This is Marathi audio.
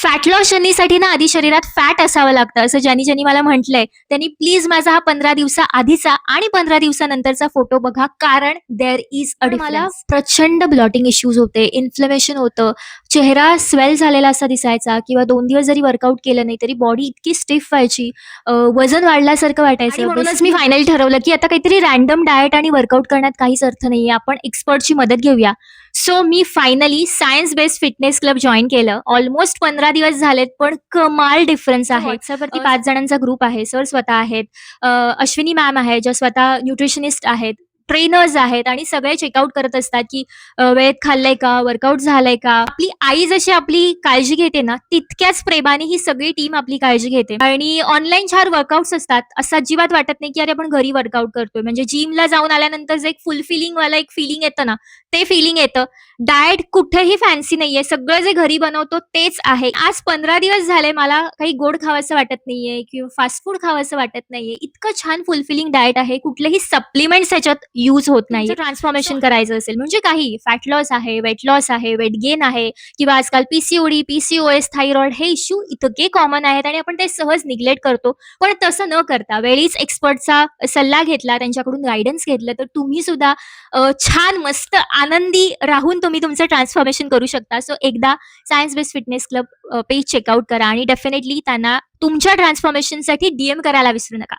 फॅट लॉस जर्नीसाठी ना आधी शरीरात फॅट असावं लागतं असं ज्यांनी मला म्हटलंय, त्यांनी प्लीज माझा हा 15 दिवसाआधीचा आणि 15 दिवसानंतरचा फोटो बघा, कारण देअर इज अ डिफरन्स. मला प्रचंड ब्लॉटिंग इश्यूज होते, इन्फ्लेमेशन होतं, चेहरा स्वेल झालेला असा दिसायचा किंवा 2 दिवस जरी वर्कआउट केलं नाही तरी बॉडी इतकी स्टिफ व्हायची, वजन वाढल्यासारखं वाटायचं. आणि म्हणूनच मी फायनली ठरवलं की आता काहीतरी रँडम डाएट आणि वर्कआउट करण्यात काहीच अर्थ नाहीये, आपण एक्सपर्टची मदत घेऊया. सो मी finally science based fitness club join केलं. ऑलमोस्ट 15 दिवस झालेत, पण कमाल डिफरन्स आहे. WhatsAppवरती 5 जणांचा ग्रुप आहे. सर स्वतः आहेत. अश्विनी मॅम आहे, ज्या स्वतः न्यूट्रिशनिस्ट आहेत. ट्रेनर्स आहेत आणि सगळे चेकआउट करत असतात, की वेळेत खाल्लंय का? वर्कआउट झालंय का? आपली आई जशी आपली काळजी घेते ना, तितक्याच प्रेमाने ही सगळी टीम आपली काळजी घेते. आणि ऑनलाईन 4 वर्कआउट्स असतात. असं अजिबात वाटत नाही, की अरे आपण घरी वर्कआउट करतोय. म्हणजे जिमला जाऊन आल्यानंतर जे एक फुलफिलिंग वाला एक फीलिंग येतं ना, ते फीलिंग येतं. डाएट कुठेही फॅन्सी नाहीये. सगळं जे घरी बनवतो तेच आहे. आज 15 दिवस झाले मला काही गोड खावंसं वाटत नाहीये किंवा फास्ट फूड खावंसं वाटत नाहीये. इतकं छान फुलफिलिंग डाएट आहे. कुठलेही सप्लिमेंट्स त्याच्यात यूज होत नाही. ट्रान्सफॉर्मेशन करायचं असेल म्हणजे काही फॅट लॉस आहे, वेट लॉस आहे, वेट गेन आहे किंवा आजकाल पीसीओडी, पीसीओएस, थायरॉइड हे इश्यू इतके कॉमन आहेत आणि आपण ते सहज निग्लेक्ट करतो. पण तसं न करता वेळीच एक्सपर्टचा सल्ला घेतला, त्यांच्याकडून गाईडन्स घेतलं, तर तुम्ही सुद्धा छान मस्त आनंदी राहून तुम्ही तुमचं ट्रान्सफॉर्मेशन करू शकता. सो एकदा science based fitness club page checkout करा आणि डेफिनेटली त्यांना तुमच्या ट्रान्सफॉर्मेशनसाठी DM करायला विसरू नका.